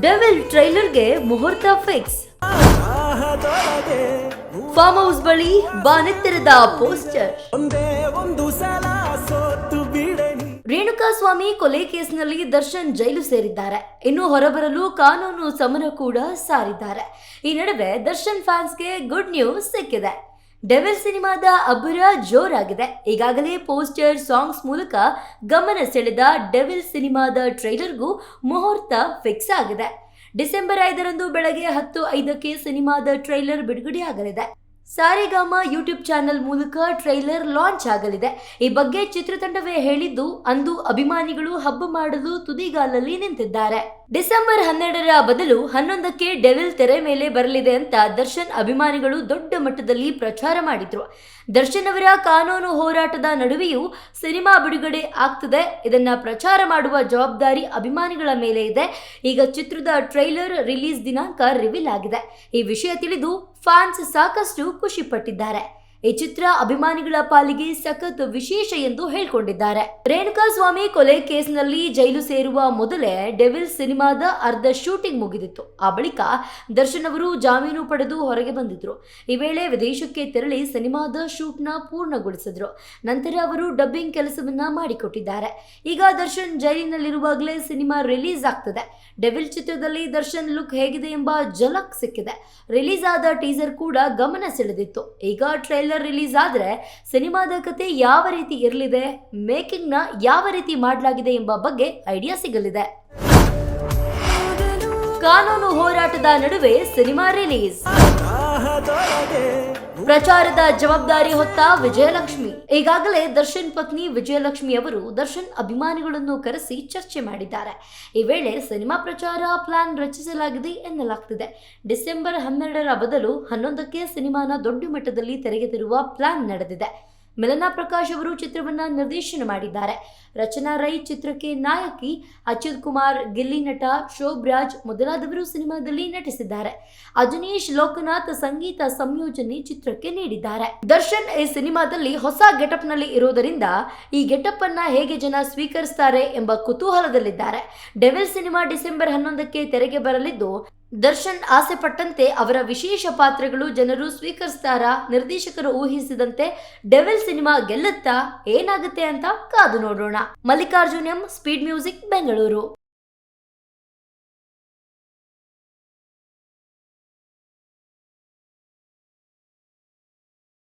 Devil ಟ್ರೈಲರ್ಗೆ ಮುಹೂರ್ತ fix. Farm house ಬಳಿ ಬಾನೆತ್ತರದ poster. Renukaswamy ಕೊಲೆ ಕೇಸ್ನಲ್ಲಿ ದರ್ಶನ್ ಜೈಲು ಸೇರಿದ್ದಾರೆ. ಇನ್ನು ಹೊರಬರಲು ಕಾನೂನು ಸಮರ ಕೂಡ ಸಾರಿದ್ದಾರೆ. ಈ ನಡುವೆ ದರ್ಶನ್ ಫ್ಯಾನ್ಸ್ಗೆ ಗುಡ್ ನ್ಯೂಸ್ ಸಿಕ್ಕಿದೆ. ಡೆವಿಲ್ ಸಿನಿಮಾದ ಅಬ್ಬರ ಜೋರಾಗಿದೆ. ಈಗಾಗಲೇ ಪೋಸ್ಟರ್, ಸಾಂಗ್ಸ್ ಮೂಲಕ ಗಮನ ಸೆಳೆದ ಡೆವಿಲ್ ಸಿನಿಮಾದ ಟ್ರೈಲರ್ಗೂ ಮುಹೂರ್ತ ಫಿಕ್ಸ್ ಆಗಿದೆ. ಡಿಸೆಂಬರ್ 5ರಂದು ಬೆಳಗ್ಗೆ 10:05ಕ್ಕೆ ಸಿನಿಮಾದ ಟ್ರೈಲರ್ ಬಿಡುಗಡೆಯಾಗಲಿದೆ. ಸಾರೆಗಾಮ ಯೂಟ್ಯೂಬ್ ಚಾನೆಲ್ ಮೂಲಕ ಟ್ರೈಲರ್ ಲಾಂಚ್ ಆಗಲಿದೆ. ಈ ಬಗ್ಗೆ ಚಿತ್ರತಂಡವೇ ಹೇಳಿದ್ದು, ಅಂದು ಅಭಿಮಾನಿಗಳು ಹಬ್ಬ ಮಾಡಲು ತುದಿಗಾಲಲ್ಲಿ ನಿಂತಿದ್ದಾರೆ. ಡಿಸೆಂಬರ್ 12ರ ಬದಲು 11ಕ್ಕೆ ಡೆವಿಲ್ ತೆರೆ ಮೇಲೆ ಬರಲಿದೆ ಅಂತ ದರ್ಶನ್ ಅಭಿಮಾನಿಗಳು ದೊಡ್ಡ ಮಟ್ಟದಲ್ಲಿ ಪ್ರಚಾರ ಮಾಡಿದ್ರು. ದರ್ಶನ್ ಅವರ ಕಾನೂನು ಹೋರಾಟದ ನಡುವೆಯೂ ಸಿನಿಮಾ ಬಿಡುಗಡೆ ಆಗ್ತದೆ. ಇದನ್ನ ಪ್ರಚಾರ ಮಾಡುವ ಜವಾಬ್ದಾರಿ ಅಭಿಮಾನಿಗಳ ಮೇಲೆ ಇದೆ. ಈಗ ಚಿತ್ರದ ಟ್ರೈಲರ್ ರಿಲೀಸ್ ದಿನಾಂಕ ರಿವೀಲ್ ಆಗಿದೆ. ಈ ವಿಷಯ ತಿಳಿದು ಫ್ಯಾನ್ಸ್ ಸಾಕಷ್ಟು ಖುಷಿ ಪಟ್ಟಿದ್ದಾರೆ. ಈ ಚಿತ್ರ ಅಭಿಮಾನಿಗಳ ಪಾಲಿಗೆ ಸಖತ್ ವಿಶೇಷ ಎಂದು ಹೇಳಿಕೊಂಡಿದ್ದಾರೆ. ರೇಣುಕಾಸ್ವಾಮಿ ಕೊಲೆ ಕೇಸ್ನಲ್ಲಿ ಜೈಲು ಸೇರುವ ಮೊದಲೇ ಡೆವಿಲ್ ಸಿನಿಮಾದ ಅರ್ಧ ಶೂಟಿಂಗ್ ಮುಗಿದಿತ್ತು. ಆ ಬಳಿಕ ದರ್ಶನ್ ಅವರು ಜಾಮೀನು ಪಡೆದು ಹೊರಗೆ ಬಂದಿದ್ರು. ಈ ವೇಳೆ ವಿದೇಶಕ್ಕೆ ತೆರಳಿ ಸಿನಿಮಾದ ಶೂಟ್ನ ಪೂರ್ಣಗೊಳಿಸಿದ್ರು. ನಂತರ ಅವರು ಡಬ್ಬಿಂಗ್ ಕೆಲಸವನ್ನ ಮಾಡಿಕೊಟ್ಟಿದ್ದಾರೆ. ಈಗ ದರ್ಶನ್ ಜೈಲಿನಲ್ಲಿರುವಾಗಲೇ ಸಿನಿಮಾ ರಿಲೀಸ್ ಆಗ್ತದೆ. ಡೆವಿಲ್ ಚಿತ್ರದಲ್ಲಿ ದರ್ಶನ್ ಲುಕ್ ಹೇಗಿದೆ ಎಂಬ ಝಲಕ್ ಸಿಕ್ಕಿದೆ. ರಿಲೀಸ್ ಆದ ಟೀಸರ್ ಕೂಡ ಗಮನ ಸೆಳೆದಿತ್ತು. ಈಗ ಟ್ರೈಲರ್ ರಿಲೀಸ್ ಆದ್ರೆ ಸಿನಿಮಾದ ಕತೆ ಯಾವ ರೀತಿ ಇರಲಿದೆ, ಮೇಕಿಂಗ್ ನ ಯಾವ ರೀತಿ ಮಾಡಲಾಗಿದೆ ಎಂಬ ಬಗ್ಗೆ ಐಡಿಯಾ ಸಿಗಲಿದೆ. ಕಾನೂನು ಹೋರಾಟದ ನಡುವೆ ಸಿನಿಮಾ ರಿಲೀಸ್. ಪ್ರಚಾರದ ಜವಾಬ್ದಾರಿ ಹೊತ್ತ ವಿಜಯಲಕ್ಷ್ಮಿ. ಈಗಾಗಲೇ ದರ್ಶನ್ ಪತ್ನಿ ವಿಜಯಲಕ್ಷ್ಮಿ ಅವರು ದರ್ಶನ್ ಅಭಿಮಾನಿಗಳನ್ನು ಕರೆಸಿ ಚರ್ಚೆ ಮಾಡಿದ್ದಾರೆ. ಈ ವೇಳೆ ಸಿನಿಮಾ ಪ್ರಚಾರ ಪ್ಲಾನ್ ರಚಿಸಲಾಗಿದೆ ಎನ್ನಲಾಗ್ತಿದೆ. ಡಿಸೆಂಬರ್ 12ರ ಬದಲು 11ಕ್ಕೆ ಸಿನಿಮಾನ ದೊಡ್ಡ ಮಟ್ಟದಲ್ಲಿ ತೆರೆಗೆ ತರುವ ಪ್ಲಾನ್ ನಡೆದಿದೆ. ಮಿಲನಾ ಪ್ರಕಾಶ್ ಅವರು ಚಿತ್ರವನ್ನ ನಿರ್ದೇಶನ ಮಾಡಿದ್ದಾರೆ. ರಚನಾ ರೈ ಚಿತ್ರಕ್ಕೆ ನಾಯಕಿ, ಅಚ್ಯುತ್ ಕುಮಾರ್, ಗಿಲ್ಲಿ ನಟ ಶೋಭರಾಜ್ ಮೊದಲಾದವರು ಸಿನಿಮಾದಲ್ಲಿ ನಟಿಸಿದ್ದಾರೆ. ಅಜನೀಶ್ ಲೋಕನಾಥ್ ಸಂಗೀತ ಸಂಯೋಜನೆ ಚಿತ್ರಕ್ಕೆ ನೀಡಿದ್ದಾರೆ. ದರ್ಶನ್ ಈ ಸಿನಿಮಾದಲ್ಲಿ ಹೊಸ ಗೆಟಪ್ ನಲ್ಲಿ ಇರೋದರಿಂದ ಈ ಗೆಟಪ್ ಅನ್ನ ಹೇಗೆ ಜನ ಸ್ವೀಕರಿಸ್ತಾರೆ ಎಂಬ ಕುತೂಹಲದಲ್ಲಿದ್ದಾರೆ. ಡೆವಿಲ್ ಸಿನಿಮಾ ಡಿಸೆಂಬರ್ 11ಕ್ಕೆ ತೆರೆಗೆ ಬರಲಿದ್ದು, ದರ್ಶನ್ ಆಸೆ ಪಟ್ಟಂತೆ ಅವರ ವಿಶೇಷ ಪಾತ್ರಗಳು ಜನರು ಸ್ವೀಕರಿಸ್ತಾರಾ, ನಿರ್ದೇಶಕರು ಊಹಿಸಿದಂತೆ ಡೆವಿಲ್ ಸಿನಿಮಾ ಗೆಲ್ಲುತ್ತಾ, ಏನಾಗುತ್ತೆ ಅಂತ ಕಾದು ನೋಡೋಣ. Mallikarjun M, speed music, Bengaluru.